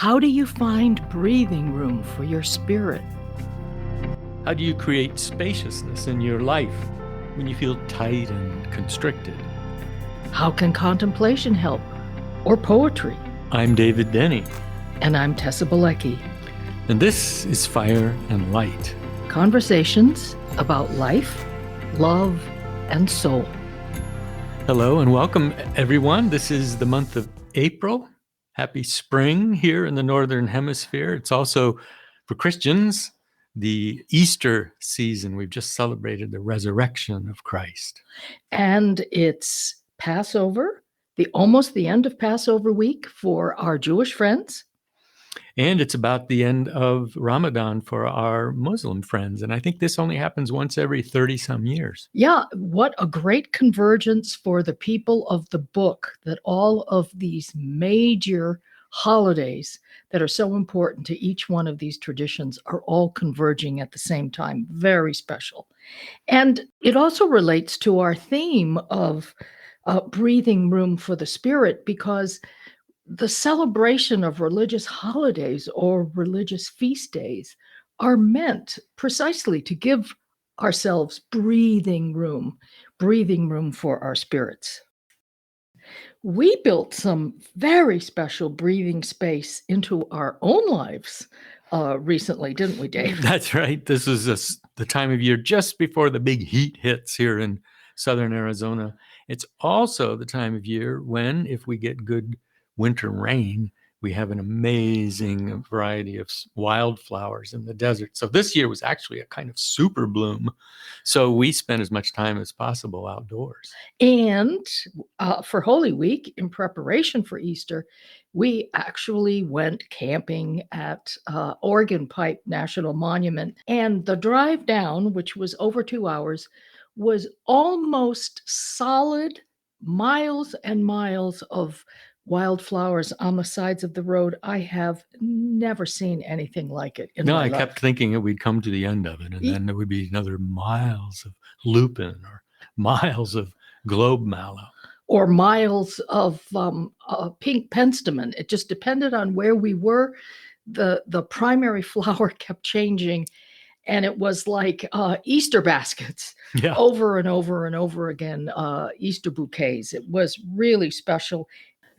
How do you find breathing room for your spirit? How do you create spaciousness in your life when you feel tight and constricted? How can contemplation help? Or poetry? I'm David Denny, And I'm Tessa Bilecki. and this is Fire and Light. Conversations about life, love, and soul. Hello and welcome, everyone. This is the month of April. Happy spring here in the Northern Hemisphere. It's also, for Christians, the Easter season. We've just celebrated the resurrection of Christ. And it's Passover, almost the end of Passover week for our Jewish friends. And it's about the end of Ramadan for our Muslim friends. And I think this only happens once every 30 some years. Yeah, what a great convergence for the people of the book that all of these major holidays that are so important to each one of these traditions are all converging at the same time. Very special. And it also relates to our theme of breathing room for the spirit, because the celebration of religious holidays or religious feast days are meant precisely to give ourselves breathing room for our spirits. We built some very special breathing space into our own lives recently, didn't we, Dave? That's right. This is the time of year just before the big heat hits here in southern Arizona. It's also the time of year when, if we get good winter rain, we have an amazing variety of wildflowers in the desert. So this year was actually a kind of super bloom. So we spent as much time as possible outdoors. And for Holy Week, in preparation for Easter, we actually went camping at Oregon Pipe National Monument. And the drive down, which was over 2 hours, was almost solid miles and miles of wildflowers on the sides of the road. I have never seen anything like it in my life. Kept thinking that we'd come to the end of it, and then there would be another miles of lupin or miles of globe mallow. Or miles of pink penstemon. It just depended on where we were. The primary flower kept changing, and it was like Easter baskets. Yeah. Over and over and over again, Easter bouquets. It was really special.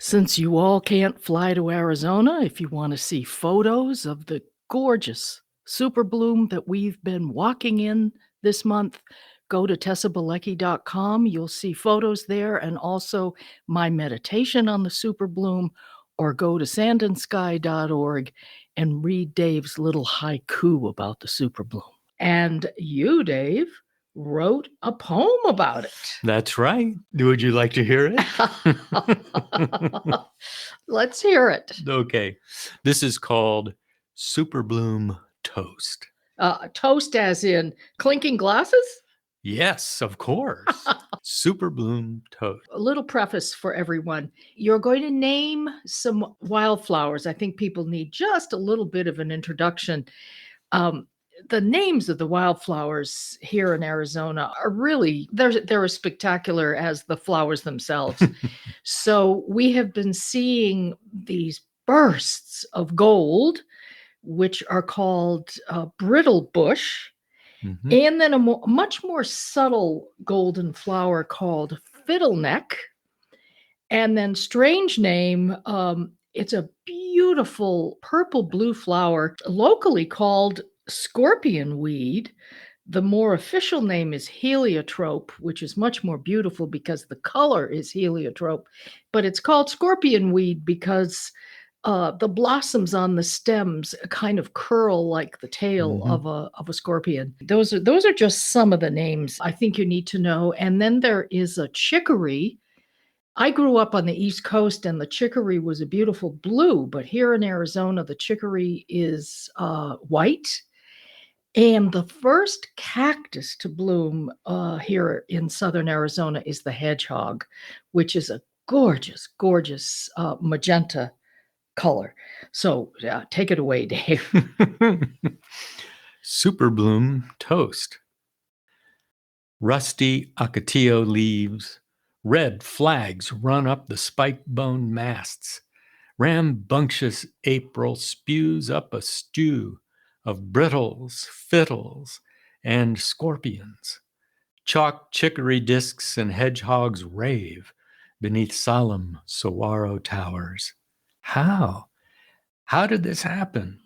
Since you all can't fly to Arizona, if you want to see photos of the gorgeous Superbloom that we've been walking in this month, go to tessabilecki.com. You'll see photos there, and also my meditation on the Superbloom, or go to sandandsky.org and read Dave's little haiku about the Superbloom. And you, Dave, wrote a poem about it. That's right. Would you like to hear it? Let's hear it. Okay. This is called Superbloom Toast. Toast as in clinking glasses? Yes, of course. Superbloom Toast. A little preface for everyone. You're going to name some wildflowers. I think people need just a little bit of an introduction. The names of the wildflowers here in Arizona are really, they're as spectacular as the flowers themselves. So we have been seeing these bursts of gold, which are called brittle bush. Mm-hmm. And then a much more subtle golden flower called fiddleneck. And then strange name, it's a beautiful purple blue flower, locally called scorpion weed. The more official name is heliotrope, which is much more beautiful because the color is heliotrope. But it's called scorpion weed because the blossoms on the stems kind of curl like the tail of a scorpion. Those are just some of the names I think you need to know. And then there is a chicory. I grew up on the East Coast, and the chicory was a beautiful blue, but here in Arizona, the chicory is white. And the first cactus to bloom here in southern Arizona is the hedgehog, which is a gorgeous, gorgeous magenta color. So take it away, Dave. Superbloom Toast. Rusty ocotillo leaves, red flags run up the spike-bone masts. Rambunctious April spews up a stew of brittles, fiddles, and scorpions. Chalk chicory discs and hedgehogs rave beneath solemn saguaro towers. How? How did this happen?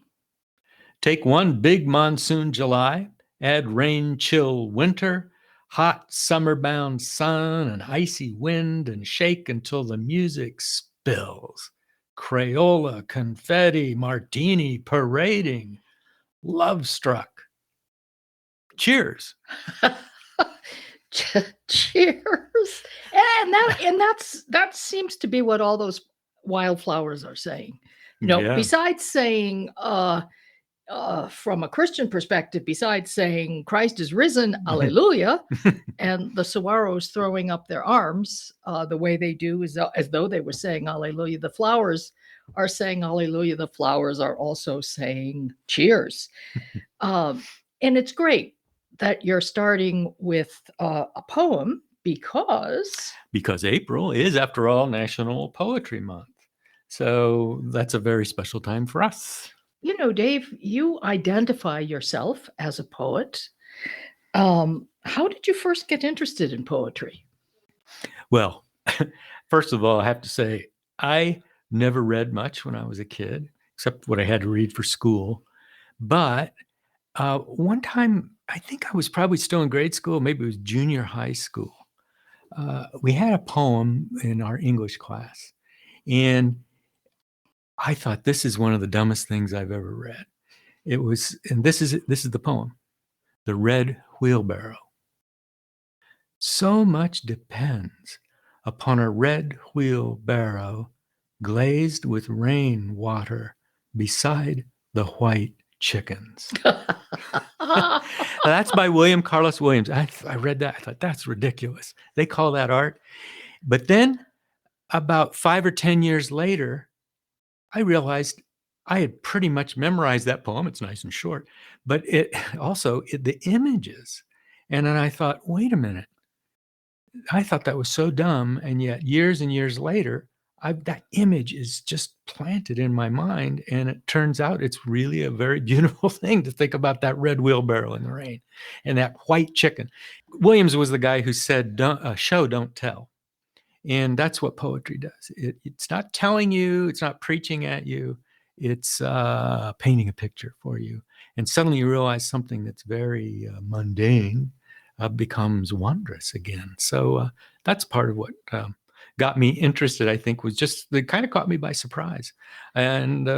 Take one big monsoon July, add rain chill winter, hot summer-bound sun, and icy wind, and shake until the music spills. Crayola, confetti, martini, parading. Love struck. Cheers. Cheers. And that seems to be what all those wildflowers are saying. Yeah. Besides saying from a Christian perspective, besides saying Christ is risen, alleluia, and the saguaros throwing up their arms the way they do, as though they were saying alleluia, the flowers are saying alleluia. The flowers are also saying cheers. And it's great that you're starting with a poem because April is, after all, National Poetry Month. So that's a very special time for us. Dave, you identify yourself as a poet. How did you first get interested in poetry? Well, first of all, I have to say, I never read much when I was a kid, except what I had to read for school. But one time, I think I was probably still in grade school, maybe it was junior high school. We had a poem in our English class, and I thought, this is one of the dumbest things I've ever read. It was, and this is the poem, The Red Wheelbarrow. So much depends upon a red wheelbarrow glazed with rain water beside the white chickens. That's by William Carlos Williams. I read that. I thought, that's ridiculous. They call that art. But then about 5 or 10 years later, I realized I had pretty much memorized that poem. It's nice and short, but it also, the images. And then I thought, wait a minute. I thought that was so dumb. And yet years and years later, that image is just planted in my mind. And it turns out it's really a very beautiful thing to think about that red wheelbarrow in the rain and that white chicken. Williams was the guy who said, show, don't tell. And that's what poetry does. It's not telling you, it's not preaching at you, it's painting a picture for you. And suddenly you realize something that's very mundane becomes wondrous again. So that's part of what got me interested, I think, was just, it kind of caught me by surprise. And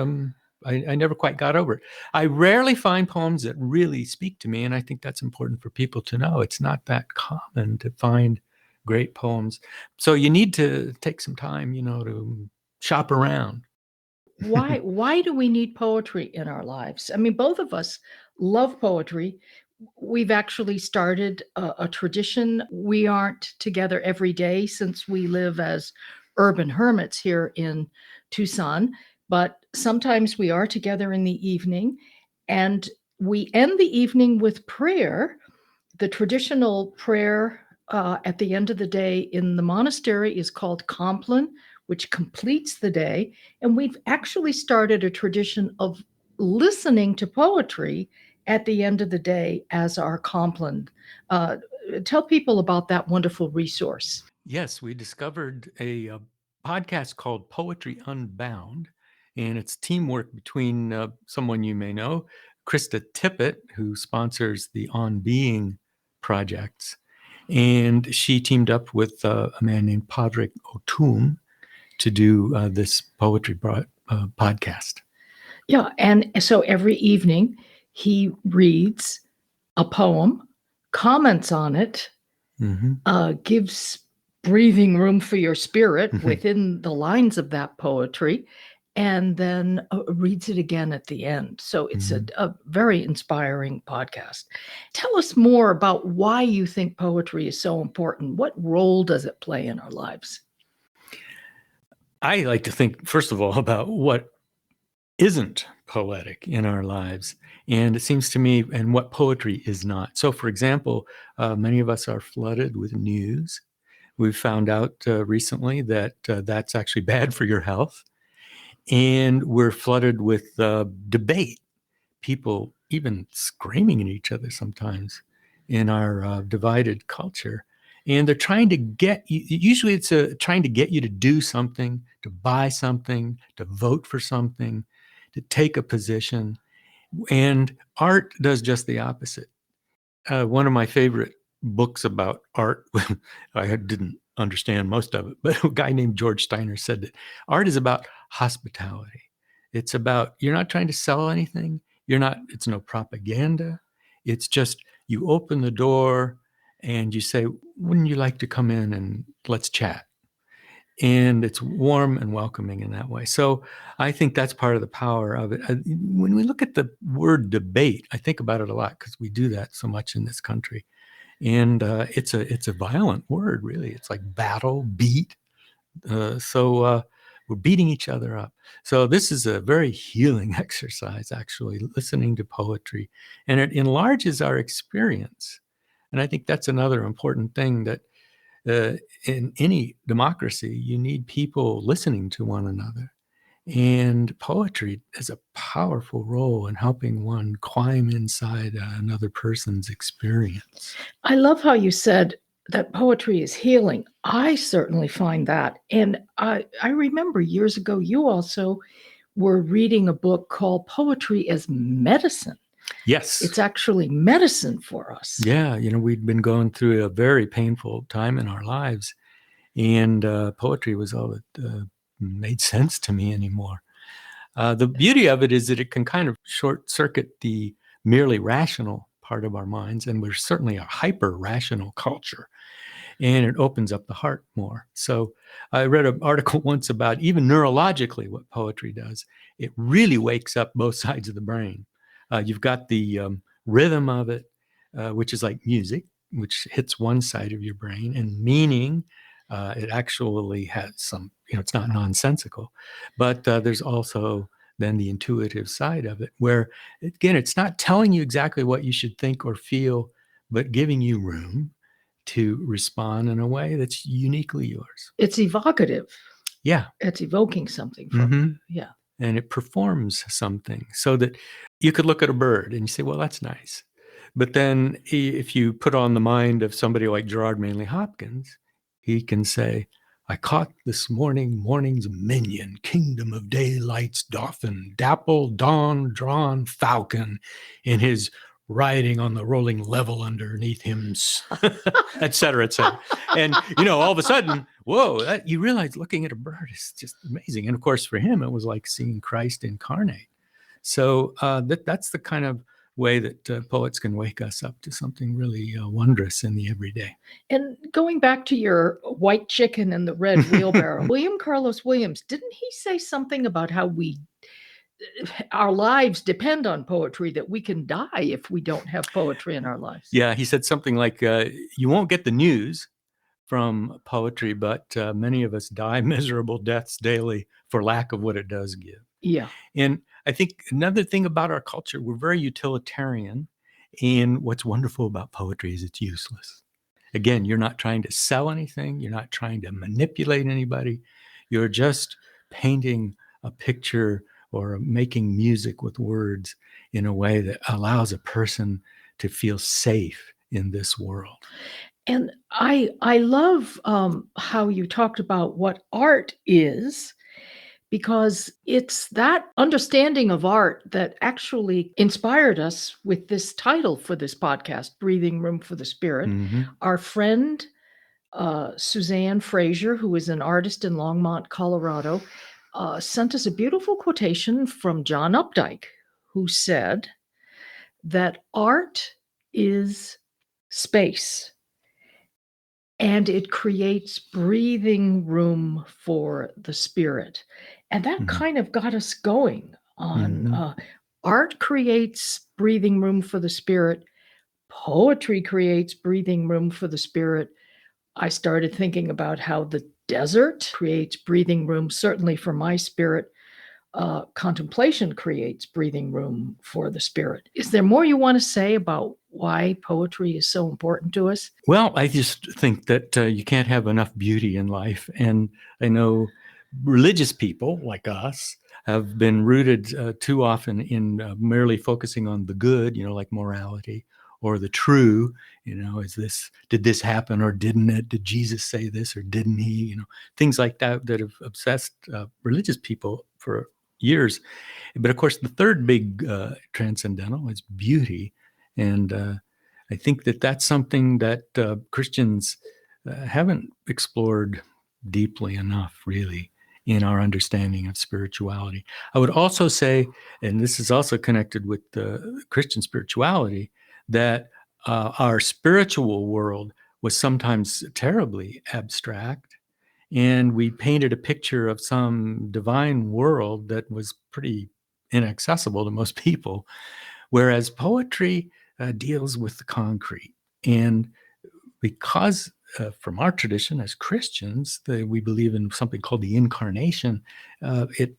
I never quite got over it. I rarely find poems that really speak to me, and I think that's important for people to know. It's not that common to find great poems. So you need to take some time, to shop around. Why do we need poetry in our lives? I mean, both of us love poetry. We've actually started a tradition. We aren't together every day since we live as urban hermits here in Tucson, but sometimes we are together in the evening, and we end the evening with prayer. The traditional prayer at the end of the day in the monastery is called Compline, which completes the day. And we've actually started a tradition of listening to poetry at the end of the day as our Compline. Tell people about that wonderful resource. Yes, we discovered a podcast called Poetry Unbound, and it's teamwork between someone you may know, Krista Tippett, who sponsors the On Being projects, and she teamed up with a man named Padraig O'Toole to do this poetry podcast. Yeah, and so every evening he reads a poem, comments on it, gives breathing room for your spirit within the lines of that poetry, and then reads it again at the end. So it's a very inspiring podcast. Tell us more about why you think poetry is so important. What role does it play in our lives? I like to think, first of all, about what isn't poetic in our lives. And it seems to me, and what poetry is not. So, for example, many of us are flooded with news. We've found out recently that that's actually bad for your health. And we're flooded with debate, people even screaming at each other sometimes in our divided culture. And they're trying to get you, usually it's trying to get you to do something, to buy something, to vote for something, to take a position. And art does just the opposite. One of my favorite books about art, I didn't understand most of it, but a guy named George Steiner said that art is about hospitality. It's about, you're not trying to sell anything. It's no propaganda. It's just you open the door and you say, wouldn't you like to come in and let's chat? And it's warm and welcoming in that way. So I think that's part of the power of it. When we look at the word debate, I think about it a lot because we do that so much in this country. And it's a violent word, really. It's like battle, beat. So we're beating each other up. So this is a very healing exercise, actually, listening to poetry. And it enlarges our experience. And I think that's another important thing, that in any democracy, you need people listening to one another. And poetry has a powerful role in helping one climb inside another person's experience. I love how you said that poetry is healing. I certainly find that. And I remember years ago, you also were reading a book called Poetry as Medicine. Yes. It's actually medicine for us. Yeah. We'd been going through a very painful time in our lives, and poetry was all that made sense to me anymore. The beauty of it is that it can kind of short circuit the merely rational part of our minds, and we're certainly a hyper rational culture, and it opens up the heart more. So I read an article once about even neurologically what poetry does. It really wakes up both sides of the brain. You've got the rhythm of it, which is like music, which hits one side of your brain, and meaning. It actually has some, it's not nonsensical, but there's also then the intuitive side of it, where, again, it's not telling you exactly what you should think or feel, but giving you room to respond in a way that's uniquely yours. It's evocative. Yeah. It's evoking something from you. Yeah. And it performs something, so that you could look at a bird and you say, well, that's nice. But then if you put on the mind of somebody like Gerard Manley Hopkins, he can say, I caught this morning's minion, kingdom of daylight's dauphin, dapple dawn drawn falcon, in his riding on the rolling level underneath him, et cetera, et cetera. And, all of a sudden, whoa, you realize looking at a bird is just amazing. And of course, for him, it was like seeing Christ incarnate. So that's the kind of way that poets can wake us up to something really wondrous in the everyday. And going back to your white chicken and the red wheelbarrow, William Carlos Williams, didn't he say something about how our lives depend on poetry, that we can die if we don't have poetry in our lives? Yeah, he said something like, you won't get the news from poetry, but many of us die miserable deaths daily for lack of what it does give. Yeah. And I think another thing about our culture, we're very utilitarian. And what's wonderful about poetry is it's useless. Again, you're not trying to sell anything. You're not trying to manipulate anybody. You're just painting a picture or making music with words in a way that allows a person to feel safe in this world. And I love how you talked about what art is, because it's that understanding of art that actually inspired us with this title for this podcast, Breathing Room for the Spirit. Mm-hmm. Our friend, Suzanne Frazier, who is an artist in Longmont, Colorado, sent us a beautiful quotation from John Updike, who said that art is space, and it creates breathing room for the spirit. And that kind of got us going on art creates breathing room for the spirit. Poetry creates breathing room for the spirit. I started thinking about how the desert creates breathing room, certainly for my spirit. Contemplation creates breathing room for the spirit. Is there more you want to say about why poetry is so important to us? Well, I just think that you can't have enough beauty in life. And I know religious people like us have been rooted too often in merely focusing on the good, like morality, or the true, did this happen or didn't it? Did Jesus say this or didn't he? Things like that have obsessed religious people for years. But of course, the third big transcendental is beauty. And I think that that's something that Christians haven't explored deeply enough, really, in our understanding of spirituality. I would also say, and this is also connected with Christian spirituality, that our spiritual world was sometimes terribly abstract. And we painted a picture of some divine world that was pretty inaccessible to most people, whereas poetry deals with the concrete. And because from our tradition as Christians, we believe in something called the incarnation, it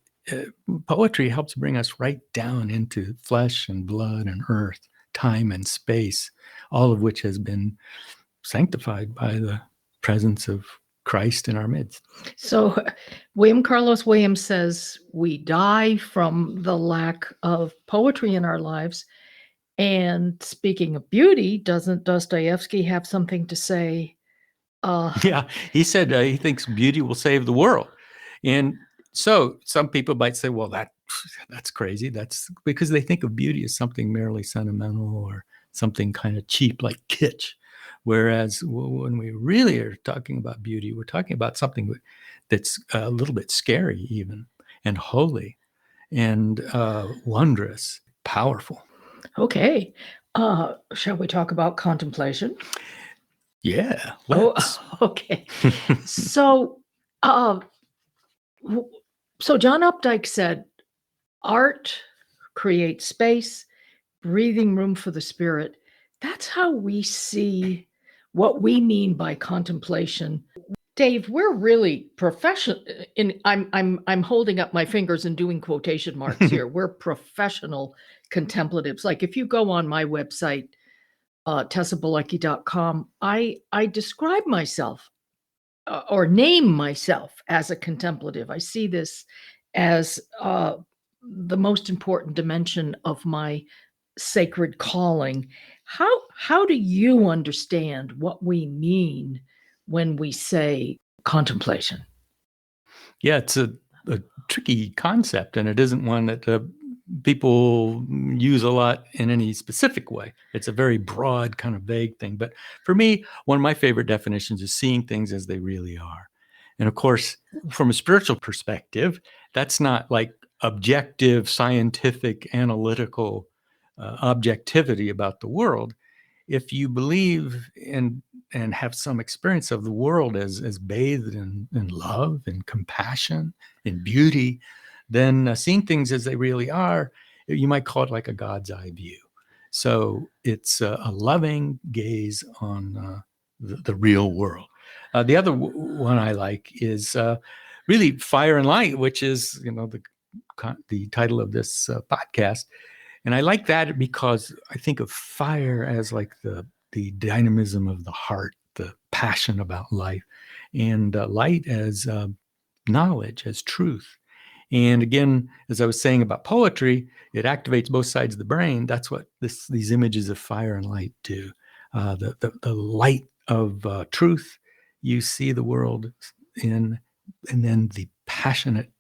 poetry helps bring us right down into flesh and blood and earth, time and space, all of which has been sanctified by the presence of Christ in our midst. So William Carlos Williams says we die from the lack of poetry in our lives. And speaking of beauty, doesn't Dostoevsky have something to say? Yeah, he said he thinks beauty will save the world. And so some people might say, well, that's crazy. That's because they think of beauty as something merely sentimental or something kind of cheap like kitsch. Whereas when we really are talking about beauty, we're talking about something that's a little bit scary even, and holy, and wondrous, powerful. Okay. Shall we talk about contemplation? Yeah, let's. Oh, okay. So, so John Updike said, art creates space, breathing room for the spirit. That's how we see what we mean by contemplation. Dave, we're really professional. I'm holding up my fingers and doing quotation marks here. We're professional contemplatives. Like if you go on my website, tessabalecki.com, I describe myself or name myself as a contemplative. I see this as the most important dimension of my sacred calling. How do you understand what we mean when we say contemplation? Yeah, it's a tricky concept, and it isn't one that people use a lot in any specific way. It's a very broad, kind of vague thing. But for me, one of my favorite definitions is seeing things as they really are. And of course, from a spiritual perspective, that's not like objective, scientific, analytical objectivity about the world. If you believe in and have some experience of the world as bathed in love and compassion and beauty, then seeing things as they really are, you might call it like a God's eye view. So it's a loving gaze on the real world. The other one I like is really Fire and Light, which is the title of this podcast. And I like that because I think of fire as like the dynamism of the heart, the passion about life, and light as knowledge, as truth. And again, as I was saying about poetry, it activates both sides of the brain. That's what these images of fire and light do. The light of truth, you see the world in, and then the passionate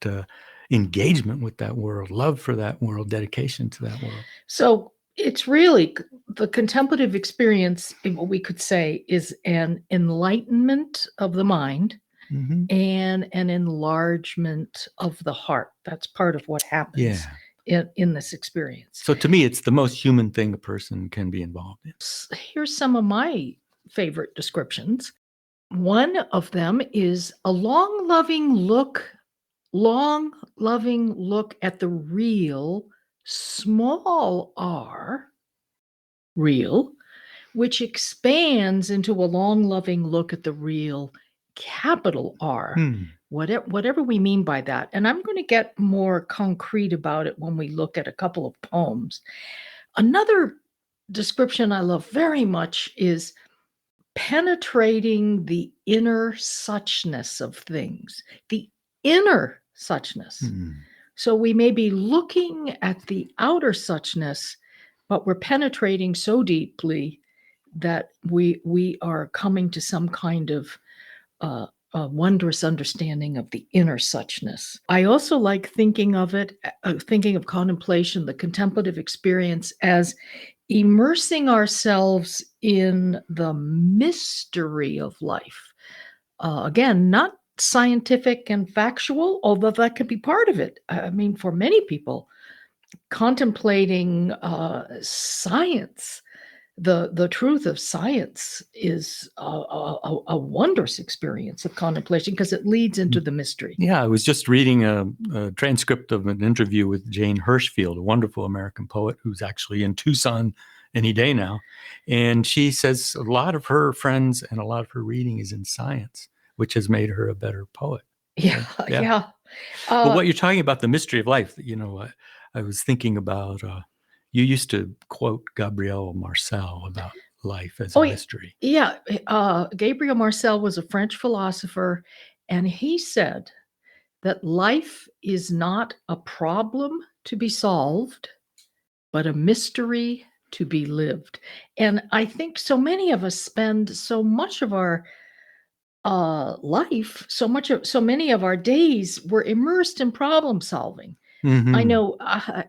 engagement with that world, love for that world, dedication to that world. So it's really the contemplative experience, what we could say, is an enlightenment of the mind and an enlargement of the heart. That's part of what happens in this experience. So to me, it's the most human thing a person can be involved in. Here's some of my favorite descriptions. One of them is a long, loving look at the real, small r, real, which expands into a long, loving look at the real, capital R. Whatever we mean by that. And I'm going to get more concrete about it when we look at a couple of poems. Another description I love very much is penetrating the inner suchness of things, the inner suchness. So we may be looking at the outer suchness, but we're penetrating so deeply that we are coming to some kind of a wondrous understanding of the inner suchness. I also like thinking of thinking of contemplation, the contemplative experience, as immersing ourselves in the mystery of life. Again, not scientific and factual, although that could be part of it. I mean, for many people, contemplating science, the truth of science is a wondrous experience of contemplation because it leads into the mystery. Yeah, I was just reading a transcript of an interview with Jane Hirschfield, a wonderful American poet who's actually in Tucson any day now. And she says a lot of her friends and a lot of her reading is in science, which has made her a better poet. Yeah, Yeah. yeah. But what you're talking about, the mystery of life, I was thinking about, you used to quote Gabriel Marcel about life as a mystery. Yeah. Gabriel Marcel was a French philosopher, and he said that life is not a problem to be solved, but a mystery to be lived. And I think so many of us spend so much of our life, so many of our days were immersed in problem solving. Mm-hmm. I know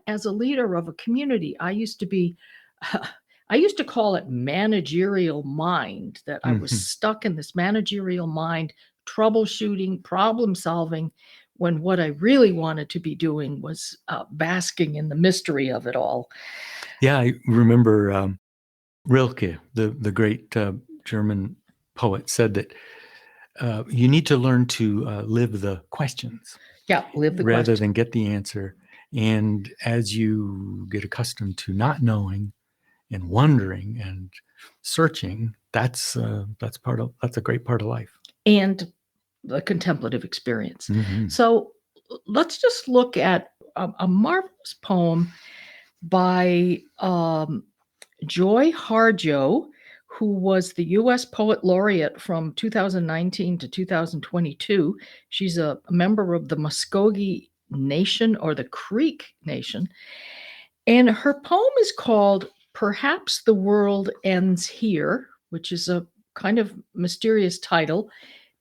as a leader of a community, I used to call it managerial mind, that I was stuck in this managerial mind, troubleshooting, problem solving, when what I really wanted to be doing was basking in the mystery of it all. Yeah, I remember Rilke, the great German poet, said that you need to learn to live the questions. Yeah, live the rather question. than get the answer. And as you get accustomed to not knowing and wondering and searching, that's a great part of life. And the contemplative experience. Mm-hmm. So let's just look at a marvelous poem by Joy Harjo, who was the U.S. Poet Laureate from 2019 to 2022. She's a member of the Muskogee Nation, or the Creek Nation. And her poem is called Perhaps the World Ends Here, which is a kind of mysterious title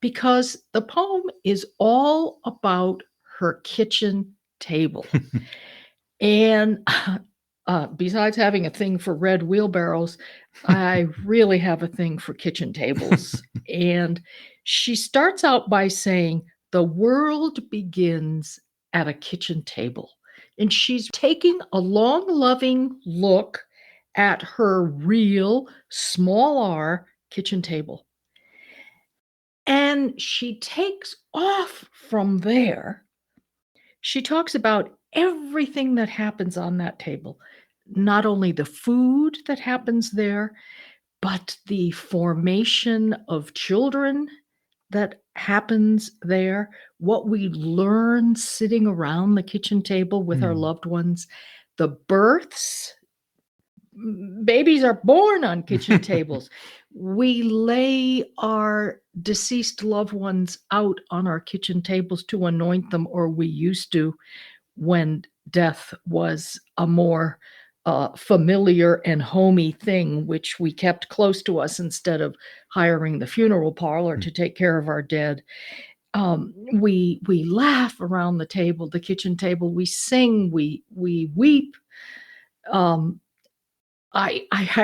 because the poem is all about her kitchen table. And besides having a thing for red wheelbarrows, I really have a thing for kitchen tables. And she starts out by saying, the world begins at a kitchen table. And she's taking a long, loving look at her real, small r kitchen table. And she takes off from there. She talks about everything that happens on that table, not only the food that happens there, but the formation of children that happens there, what we learn sitting around the kitchen table with our loved ones, the births. Babies are born on kitchen tables. We lay our deceased loved ones out on our kitchen tables to anoint them, or we used to when death was a more familiar and homey thing, which we kept close to us instead of hiring the funeral parlor to take care of our dead. We laugh around the table, the kitchen table. We sing, we weep. I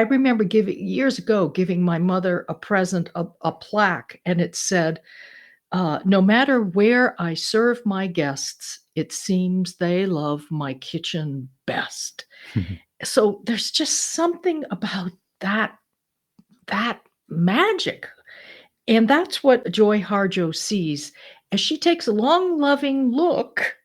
remember years ago giving my mother a present, a plaque, and it said, no matter where I serve my guests, it seems they love my kitchen best. So there's just something about that magic. And that's what Joy Harjo sees as she takes a long, loving look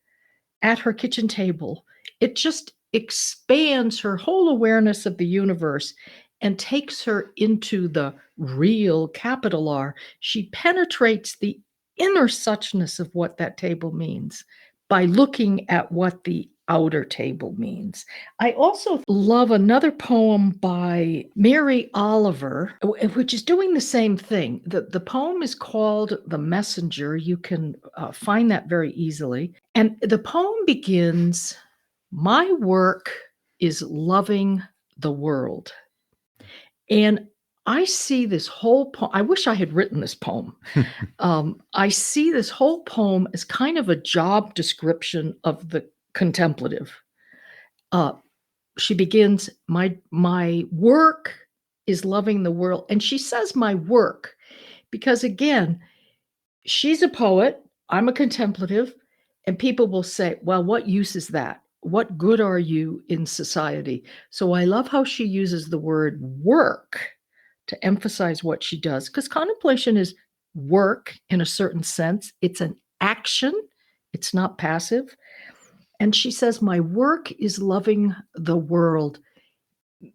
at her kitchen table. It just expands her whole awareness of the universe and takes her into the real, capital R. She penetrates the inner suchness of what that table means by looking at what the outer table means. I also love another poem by Mary Oliver, which is doing the same thing. The poem is called The Messenger. You can find that very easily. And the poem begins, "My work is loving the world." And I see this whole poem. I wish I had written this poem. I see this whole poem as kind of a job description of the contemplative. Uh, she begins, my work is loving the world. And she says my work because, again, she's a poet, I'm a contemplative, and people will say, well, what use is that? What good are you in society? So I love how she uses the word work to emphasize what she does, because contemplation is work in a certain sense. It's an action, it's not passive. And she says, my work is loving the world,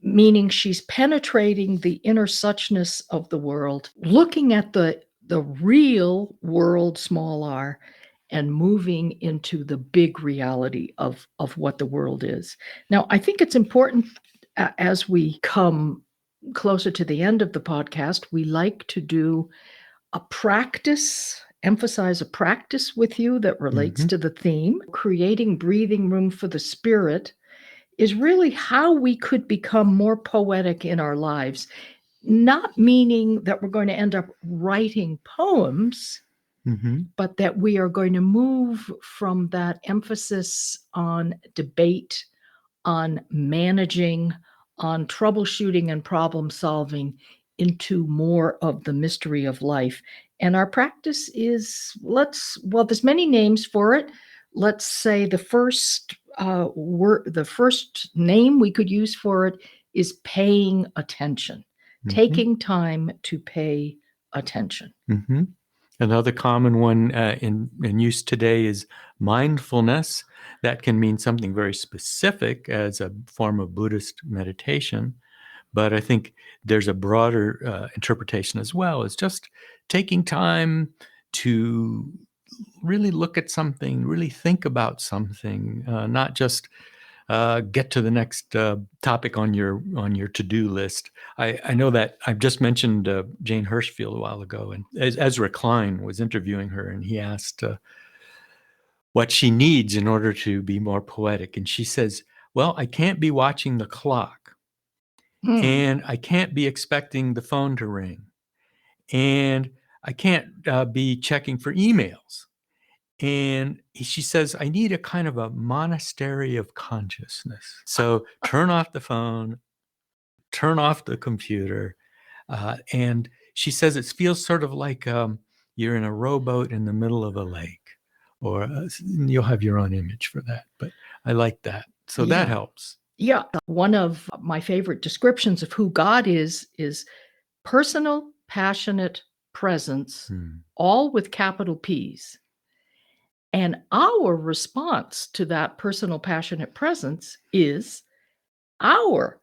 meaning she's penetrating the inner suchness of the world, looking at the real world, small r, and moving into the big reality of what the world is. Now, I think it's important as we come closer to the end of the podcast, we like to do a practice, emphasize a practice with you that relates to the theme. Creating breathing room for the spirit is really how we could become more poetic in our lives, not meaning that we're going to end up writing poems, but that we are going to move from that emphasis on debate, on managing, on troubleshooting and problem solving into more of the mystery of life. And our practice is, there's many names for it. Let's say the first the first name we could use for it is paying attention, taking time to pay attention. Another common one in use today is mindfulness. That can mean something very specific as a form of Buddhist meditation. But I think there's a broader interpretation as well. It's just taking time to really look at something, really think about something, not just get to the next topic on your to-do list. I know that I've just mentioned Jane Hirschfield a while ago, and Ezra Klein was interviewing her, and he asked what she needs in order to be more poetic. And she says, well, I can't be watching the clock, and I can't be expecting the phone to ring, and I can't be checking for emails. And she says, I need a kind of a monastery of consciousness. So turn off the phone, turn off the computer. And she says it feels sort of like you're in a rowboat in the middle of a lake. Or you'll have your own image for that. But I like that. So that helps. Yeah. One of my favorite descriptions of who God is personal, passionate presence, all with capital P's. And our response to that personal, passionate presence is our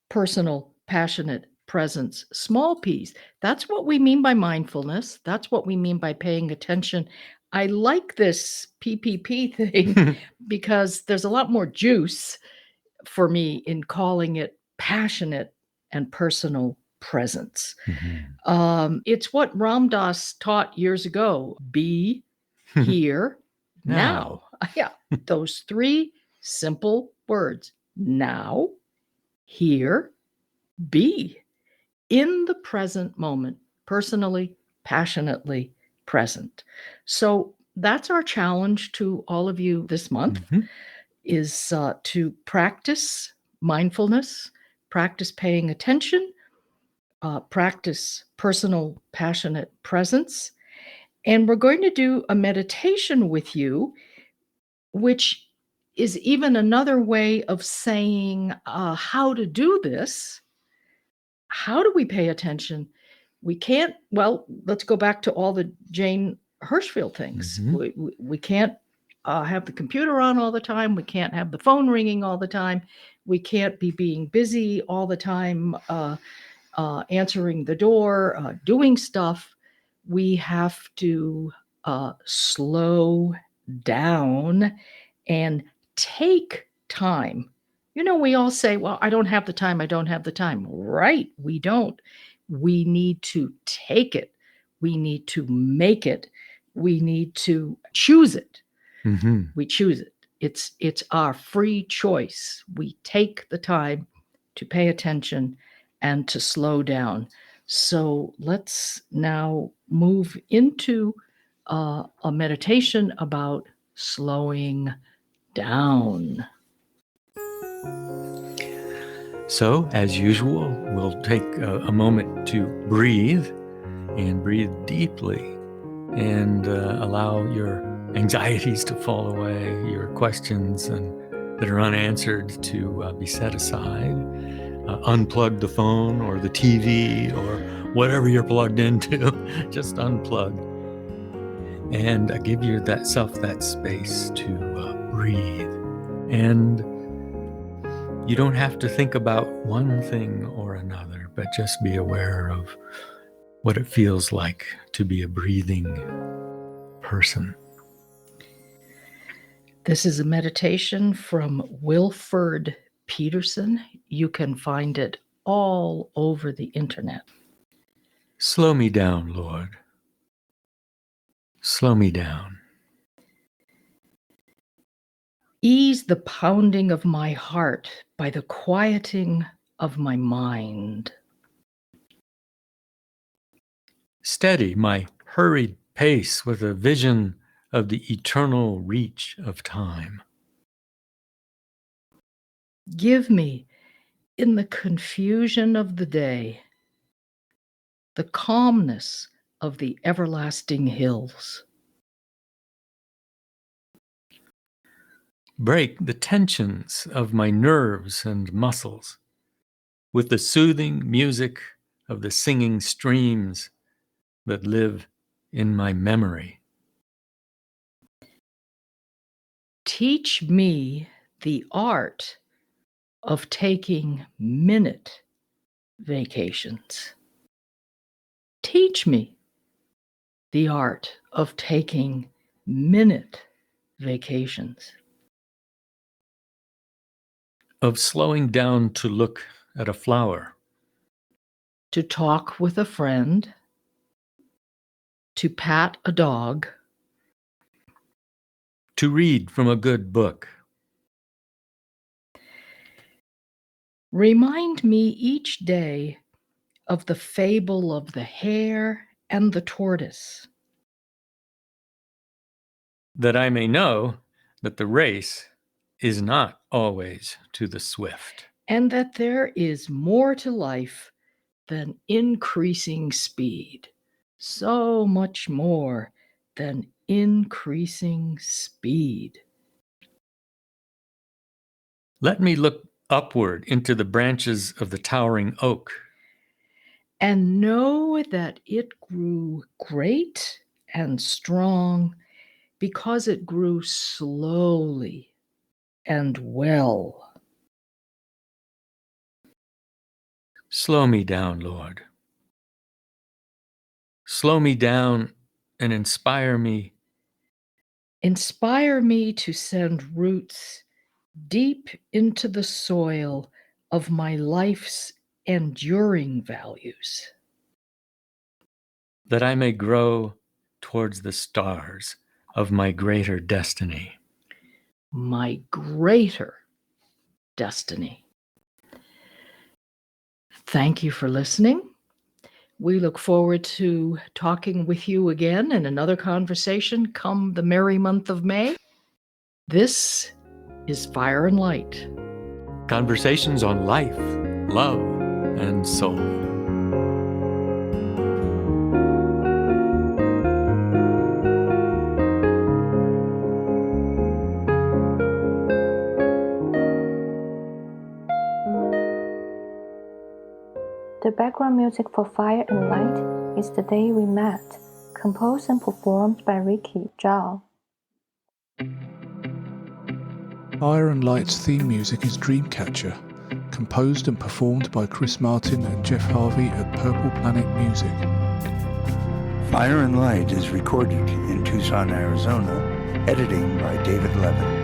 personal, passionate presence, small p's. That's what we mean by mindfulness. That's what we mean by paying attention. I like this PPP thing because there's a lot more juice for me in calling it passionate and personal presence. It's what Ram Dass taught years ago. Be here now. Yeah, those three simple words. Now, here, be in the present moment, personally, passionately present. So that's our challenge to all of you this month, is to practice mindfulness, practice paying attention, practice personal, passionate presence. And we're going to do a meditation with you, which is even another way of saying how to do this. How do we pay attention? We can't, let's go back to all the Jane Hirschfield things. We can't have the computer on all the time. We can't have the phone ringing all the time. We can't be being busy all the time, answering the door, doing stuff. We have to slow down and take time. We all say, well, I don't have the time. I don't have the time. Right. We don't. We need to take it. We need to make it. We need to choose it. Mm-hmm. We choose it. It's our free choice. We take the time to pay attention and to slow down. So let's now move into a meditation about slowing down. So, as usual, we'll take a moment to breathe and breathe deeply and allow your anxieties to fall away, your questions that are unanswered to be set aside. Unplug the phone or the TV or whatever you're plugged into. Just unplug and give yourself that space to breathe. And you don't have to think about one thing or another, but just be aware of what it feels like to be a breathing person. This is a meditation from Wilford Peterson. You can find it all over the internet. Slow me down, Lord. Slow me down. Ease the pounding of my heart by the quieting of my mind. Steady my hurried pace with a vision of the eternal reach of time. Give me, in the confusion of the day, the calmness of the everlasting hills. Break the tensions of my nerves and muscles with the soothing music of the singing streams that live in my memory. Teach me the art of taking minute vacations. Teach me the art of taking minute vacations. Of slowing down to look at a flower. To talk with a friend. To pat a dog. To read from a good book. Remind me each day of the fable of the hare and the tortoise. That I may know that the race is not always to the swift. And that there is more to life than increasing speed. So much more than increasing speed. Let me look upward into the branches of the towering oak. And know that it grew great and strong because it grew slowly and well. Slow me down, Lord. Slow me down and inspire me. Inspire me to send roots deep into the soil of my life's enduring values. That I may grow towards the stars of my greater destiny. My greater destiny. Thank you for listening. We look forward to talking with you again in another conversation come the merry month of May. This is Fire and Light. Conversations on life, love, and soul. The background music for Fire and Light is The Day We Met, composed and performed by Ricky Zhao. Fire and Light's theme music is Dreamcatcher, composed and performed by Chris Martin and Jeff Harvey at Purple Planet Music. Fire and Light is recorded in Tucson, Arizona, editing by David Levin.